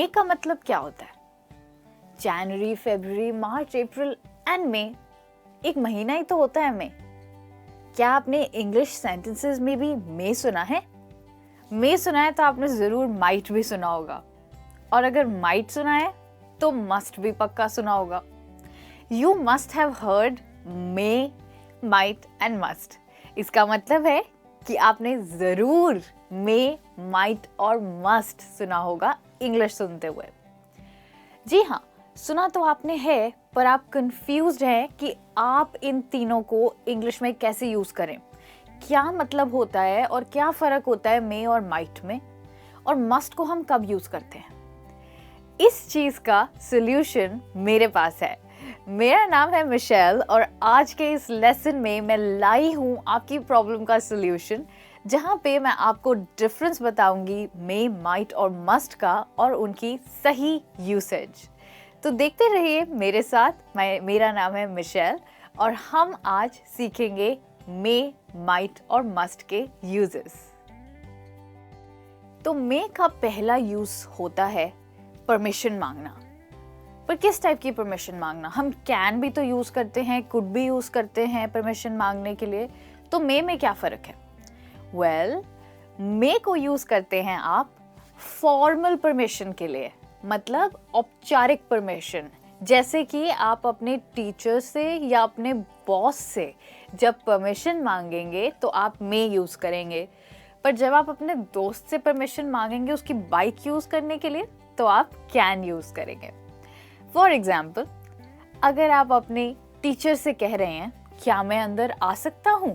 का मतलब क्या होता है? जनवरी, फरवरी, मार्च, अप्रैल एंड मई, एक महीना ही तो होता है मई। क्या आपने इंग्लिश सेंटेंसेस में भी मे सुना है? मे सुना है तो आपने जरूर माइट भी सुना होगा, और अगर माइट सुना है तो मस्ट भी पक्का सुना होगा। You must have heard may, might and must. इसका मतलब है कि आपने जरूर मे, माइट और मस्ट सुना होगा इंग्लिश सुनते हुए। जी हाँ, सुना तो आपने है, पर आप कंफ्यूज्ड हैं कि आप इन तीनों को इंग्लिश में कैसे यूज करें, क्या मतलब होता है और क्या फर्क होता है मे और माइट में, और मस्ट को हम कब यूज करते हैं। इस चीज का सॉल्यूशन मेरे पास है। मेरा नाम है मिशेल और आज के इस लेसन में मैं लाई हूँ आपकी प्रॉब्लम का सॉल्यूशन, जहाँ पे मैं आपको डिफरेंस बताऊंगी मे, माइट और मस्ट का और उनकी सही यूसेज। तो देखते रहिए मेरे साथ। मेरा नाम है मिशेल और हम आज सीखेंगे मे, माइट और मस्ट के यूजेस। तो मे का पहला यूज होता है परमिशन मांगना। पर किस टाइप की परमिशन मांगना? हम कैन भी तो यूज करते हैं, कुड भी यूज करते हैं परमिशन मांगने के लिए। तो मे में क्या फर्क है? वेल, मे को यूज करते हैं आप फॉर्मल परमिशन के लिए, मतलब औपचारिक परमिशन। जैसे कि आप अपने टीचर से या अपने बॉस से जब परमिशन मांगेंगे तो आप मे यूज करेंगे, पर जब आप अपने दोस्त से परमिशन मांगेंगे उसकी बाइक यूज करने के लिए तो आप कैन यूज करेंगे। फॉर एग्जाम्पल, अगर आप अपने टीचर से कह रहे हैं क्या मैं अंदर आ सकता हूं,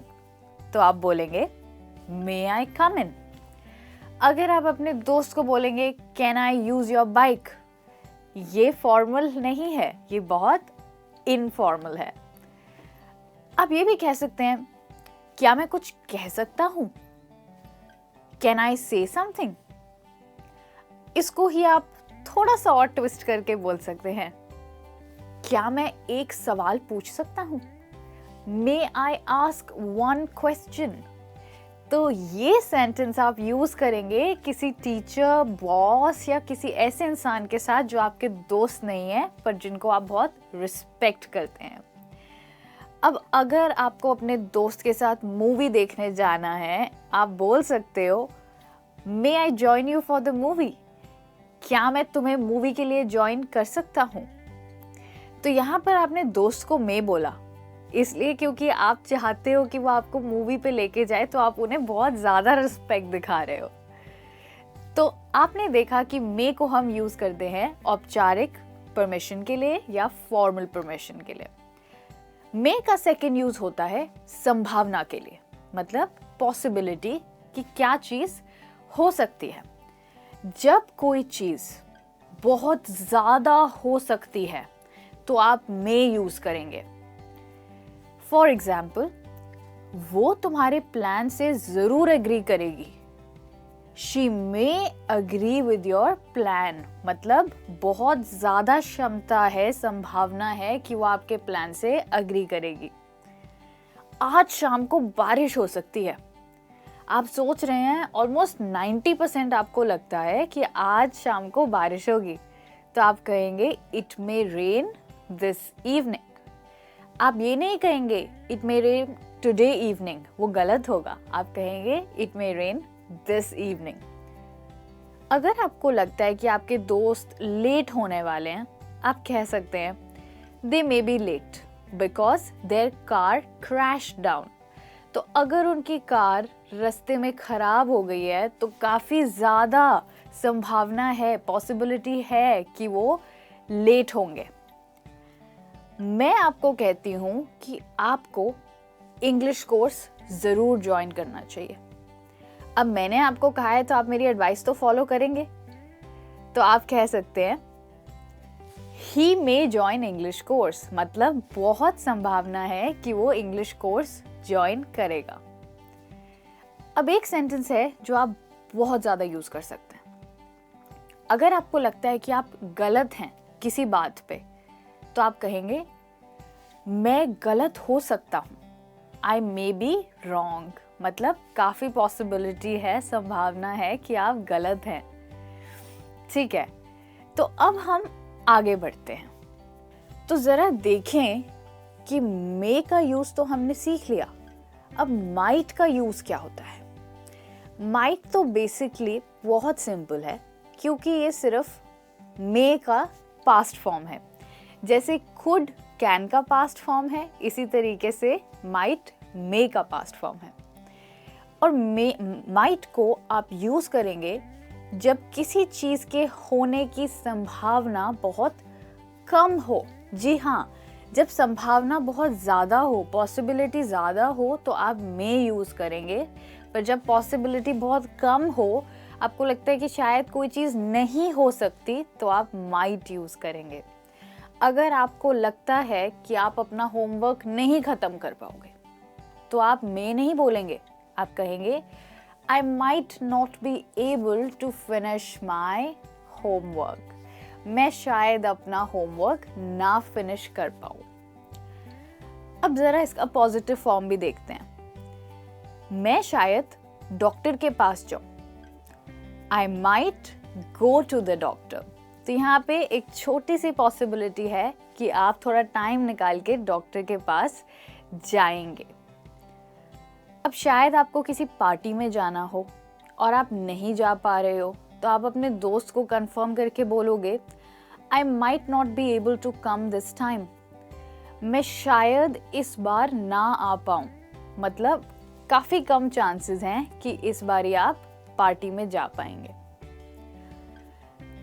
तो आप बोलेंगे मे आई कम इन। अगर आप अपने दोस्त को बोलेंगे can I use your bike, ये फॉर्मल नहीं है, ये बहुत इनफॉर्मल है। आप ये भी कह सकते हैं क्या मैं कुछ कह सकता हूं, कैन आई से समथिंग। इसको ही आप थोड़ा सा और ट्विस्ट करके बोल सकते हैं, क्या मैं एक सवाल पूछ सकता हूं, मे आई आस्क वन क्वेश्चन। तो ये सेंटेंस आप यूज करेंगे किसी टीचर, बॉस या किसी ऐसे इंसान के साथ जो आपके दोस्त नहीं है पर जिनको आप बहुत रिस्पेक्ट करते हैं। अब अगर आपको अपने दोस्त के साथ मूवी देखने जाना है, आप बोल सकते हो may I join you for the movie, क्या मैं तुम्हें मूवी के लिए ज्वाइन कर सकता हूँ। तो यहाँ पर आपने दोस्त को मे बोला इसलिए क्योंकि आप चाहते हो कि वो आपको मूवी पे लेके जाए, तो आप उन्हें बहुत ज्यादा रिस्पेक्ट दिखा रहे हो। तो आपने देखा कि मे को हम यूज करते हैं औपचारिक परमिशन के लिए या फॉर्मल परमिशन के लिए। मे का सेकंड यूज होता है संभावना के लिए, मतलब पॉसिबिलिटी कि क्या चीज हो सकती है। जब कोई चीज बहुत ज्यादा हो सकती है तो आप मे यूज करेंगे। फॉर एग्जाम्पल, वो तुम्हारे प्लान से जरूर एग्री करेगी। She may agree with your plan, मतलब बहुत ज्यादा क्षमता है, संभावना है कि वो आपके प्लान से अग्री करेगी। आज शाम को बारिश हो सकती है। आप सोच रहे हैं ऑलमोस्ट 90% आपको लगता है कि आज शाम को बारिश होगी, तो आप कहेंगे it may rain this evening. आप ये नहीं कहेंगे it may rain today evening, वो गलत होगा। आप कहेंगे it may rain this evening. अगर आपको लगता है कि आपके दोस्त लेट होने वाले हैं, आप कह सकते हैं they may be late because their car crash down. तो अगर उनकी कार रास्ते में खराब हो गई है तो काफी ज्यादा संभावना है, पॉसिबिलिटी है कि वो लेट होंगे। मैं आपको कहती हूं कि आपको इंग्लिश कोर्स जरूर ज्वाइन करना चाहिए। अब मैंने आपको कहा है तो आप मेरी एडवाइस तो फॉलो करेंगे। तो आप कह सकते हैं ही मे जॉइन इंग्लिश कोर्स, मतलब बहुत संभावना है कि वो इंग्लिश कोर्स ज्वाइन करेगा। अब एक सेंटेंस है जो आप बहुत ज्यादा यूज कर सकते हैं। अगर आपको लगता है कि आप गलत हैं किसी बात पे, तो आप कहेंगे मैं गलत हो सकता हूं, आई मे बी रॉन्ग, मतलब काफी पॉसिबिलिटी है, संभावना है कि आप गलत हैं। ठीक है, तो अब हम आगे बढ़ते हैं। तो जरा देखें कि मे का यूज तो हमने सीख लिया, अब माइट का यूज क्या होता है। माइट तो बेसिकली बहुत सिंपल है, क्योंकि ये सिर्फ मे का पास्ट फॉर्म है। जैसे कुड कैन का पास्ट फॉर्म है, इसी तरीके से माइट मे का पास्ट फॉर्म है। और माइट को आप यूज करेंगे जब किसी चीज के होने की संभावना बहुत कम हो। जी हाँ, जब संभावना बहुत ज़्यादा हो, पॉसिबिलिटी ज़्यादा हो, तो आप मे यूज़ करेंगे। पर जब पॉसिबिलिटी बहुत कम हो, आपको लगता है कि शायद कोई चीज़ नहीं हो सकती, तो आप माइट यूज़ करेंगे। अगर आपको लगता है कि आप अपना होमवर्क नहीं ख़त्म कर पाओगे, तो आप मे नहीं बोलेंगे, आप कहेंगे I might not be able to finish my homework. मैं शायद अपना होमवर्क ना फिनिश कर पाऊँ। अब जरा इसका पॉजिटिव फॉर्म भी देखते हैं। मैं शायद डॉक्टर के पास जाऊँ। I might go to the doctor. तो यहाँ पे एक छोटी सी पॉसिबिलिटी है कि आप थोड़ा टाइम निकाल के डॉक्टर के पास जाएंगे। अब शायद आपको किसी पार्टी में जाना हो और आप नहीं जा पा रहे हो, तो आप अपने दोस्त को कंफर्म करके बोलोगे I might not be able to come this time. मैं शायद इस बार ना आ पाऊँ। मतलब काफ़ी कम चांसेस हैं कि इस बार आप पार्टी में जा पाएंगे।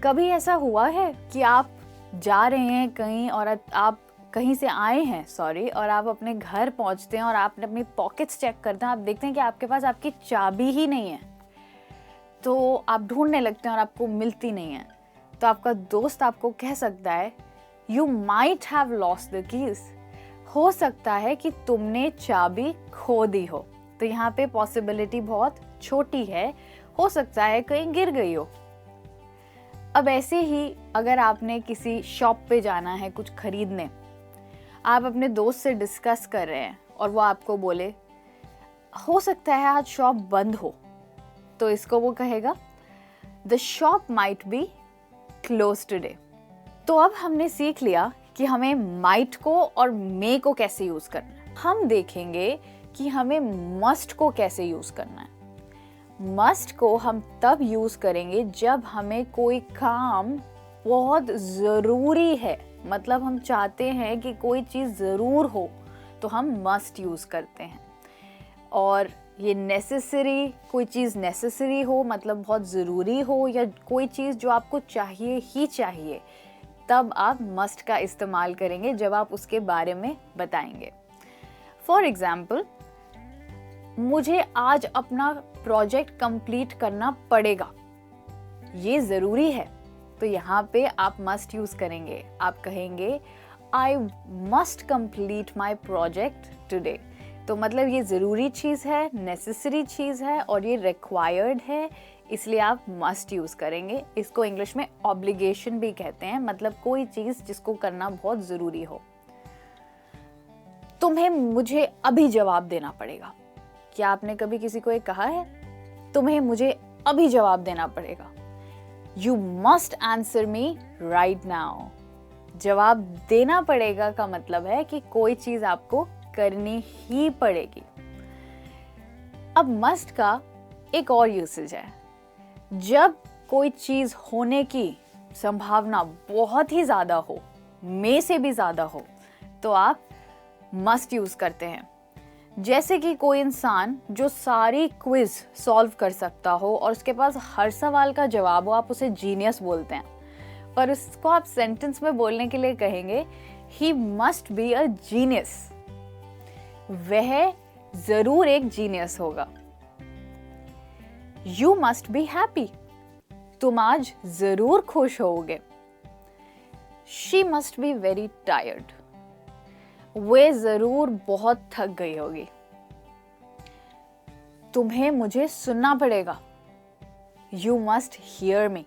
कभी ऐसा हुआ है कि आप जा रहे हैं कहीं और आप कहीं से आए हैं और आप अपने घर पहुंचते हैं और आपने अपनी पॉकेट्स चेक करते हैं, आप देखते हैं कि आपके पास आपकी चाबी ही नहीं है। तो आप ढूंढने लगते हैं और आपको मिलती नहीं है। तो आपका दोस्त आपको कह सकता है You might have lost the keys. हो सकता है कि तुमने चाबी खो दी हो। तो यहाँ पे पॉसिबिलिटी बहुत छोटी है, हो सकता है कहीं गिर गई हो। अब ऐसे ही अगर आपने किसी शॉप पे जाना है कुछ खरीदने, आप अपने दोस्त से डिस्कस कर रहे हैं और वो आपको बोले हो सकता है आज शॉप बंद हो, तो इसको वो कहेगा The shop might be closed today. तो अब हमने सीख लिया कि हमें माइट को और मे को कैसे यूज करना है। हम देखेंगे कि हमें मस्ट को कैसे यूज करना है। मस्ट को हम तब यूज करेंगे जब हमें कोई काम बहुत ज़रूरी है, मतलब हम चाहते हैं कि कोई चीज़ ज़रूर हो, तो हम मस्ट यूज़ करते हैं। और ये नेसेसरी, कोई चीज़ नेसेसरी हो मतलब बहुत ज़रूरी हो, या कोई चीज़ जो आपको चाहिए ही चाहिए, तब आप मस्ट का इस्तेमाल करेंगे जब आप उसके बारे में बताएंगे। फॉर एग्जाम्पल, मुझे आज अपना प्रोजेक्ट कंप्लीट करना पड़ेगा, ये ज़रूरी है, तो यहाँ पे आप मस्ट यूज़ करेंगे। आप कहेंगे I must complete my project today. तो मतलब ये ज़रूरी चीज़ है, नेसेसरी चीज़ है और ये रिक्वायर्ड है, इसलिए आप मस्ट यूज़ करेंगे। इसको इंग्लिश में ऑब्लिगेशन भी कहते हैं, मतलब कोई चीज़ जिसको करना बहुत ज़रूरी हो। तुम्हें मुझे अभी जवाब देना पड़ेगा। क्या आपने कभी किसी को ये कहा है? तुम्हें मुझे अभी जवाब देना पड़ेगा। You must answer me right now. जवाब देना पड़ेगा का मतलब है कि कोई चीज़ आपको करनी ही पड़ेगी। अब मस्ट का एक और यूसेज है। जब कोई चीज़ होने की संभावना बहुत ही ज़्यादा हो, में से भी ज़्यादा हो, तो आप मस्ट यूज़ करते हैं। जैसे कि कोई इंसान जो सारी क्विज सॉल्व कर सकता हो और उसके पास हर सवाल का जवाब हो, आप उसे जीनियस बोलते हैं। पर उसको आप सेंटेंस में बोलने के लिए कहेंगे he must be a genius. वह जरूर एक जीनियस होगा। You must be happy. तुम आज जरूर खुश होगे। She must be very tired. वे जरूर बहुत थक गई होगी। तुम्हें मुझे सुनना पड़ेगा। You must hear me.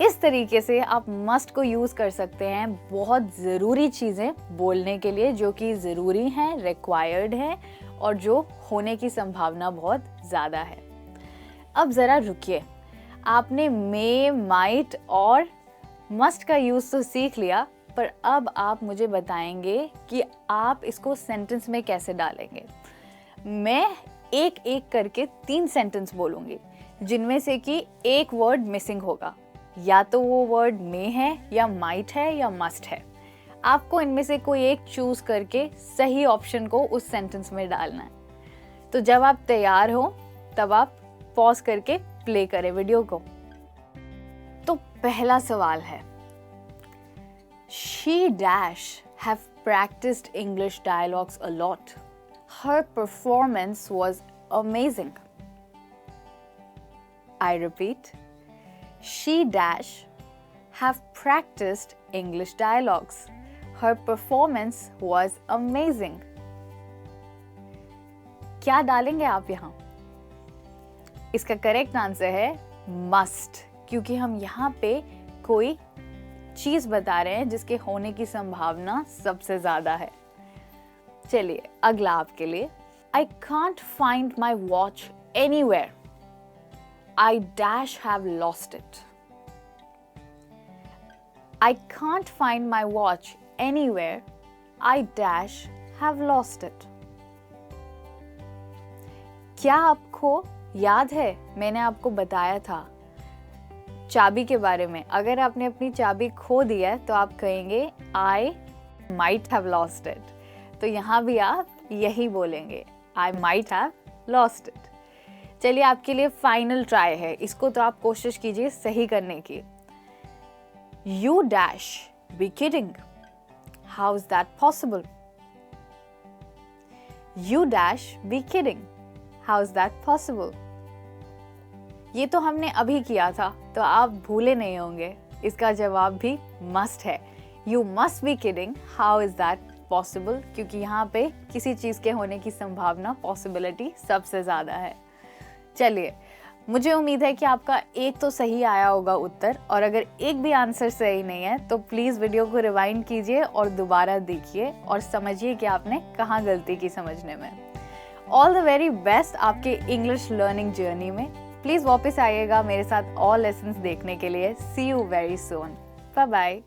इस तरीके से आप मस्ट को यूज कर सकते हैं बहुत ज़रूरी चीज़ें बोलने के लिए, जो कि ज़रूरी हैं, रिक्वायर्ड है और जो होने की संभावना बहुत ज़्यादा है। अब ज़रा रुकिए, आपने मे, माइट और मस्ट का यूज़ तो सीख लिया, पर अब आप मुझे बताएंगे कि आप इसको सेंटेंस में कैसे डालेंगे। मैं एक एक करके 3 सेंटेंस बोलूँगी, जिनमें से कि एक वर्ड मिसिंग होगा, या तो वो वर्ड मे है या माइट है या मस्ट है। आपको इनमें से कोई एक चूज करके सही ऑप्शन को उस सेंटेंस में डालना है। तो जब आप तैयार हो तब आप पॉज करके प्ले करें वीडियो को। तो पहला सवाल है, She dash have practiced English dialogues a lot. Her performance was amazing. I repeat, she dash have practiced English dialogues. Her performance was amazing. क्या डालेंगे आप यहाँ? इसका करेक्ट आंसर है मस्ट, क्योंकि हम यहाँ पे कोई चीज बता रहे हैं जिसके होने की संभावना सबसे ज्यादा है। चलिए अगला आपके लिए, I can't find my watch anywhere. I dash have lost it. I can't find my watch anywhere. I dash have lost it. क्या आपको याद है मैंने आपको बताया था चाबी के बारे में? अगर आपने अपनी चाबी खो दी है तो आप कहेंगे I might have lost it. तो यहाँ भी आप यही बोलेंगे, I might have lost it. चलिए आपके लिए फाइनल ट्राई है, इसको तो आप कोशिश कीजिए सही करने की। You dash be kidding. How is that possible? You dash be kidding. How is that possible? ये तो हमने अभी किया था, तो आप भूले नहीं होंगे। इसका जवाब भी मस्ट है। You must be kidding. How is that possible? क्योंकि यहाँ पे किसी चीज़ के होने की संभावना, पॉसिबिलिटी सबसे ज़्यादा है। चलिए, मुझे उम्मीद है कि आपका एक तो सही आया होगा उत्तर, और अगर एक भी आंसर सही नहीं है तो प्लीज़ वीडियो को रिवाइंड कीजिए और दोबारा देखिए और समझिए कि आपने कहाँ गलती की समझने में। ऑल द वेरी बेस्ट आपके इंग्लिश लर्निंग जर्नी में। प्लीज़ वापस आइएगा मेरे साथ और लेसन्स देखने के लिए। See you very soon. Bye bye.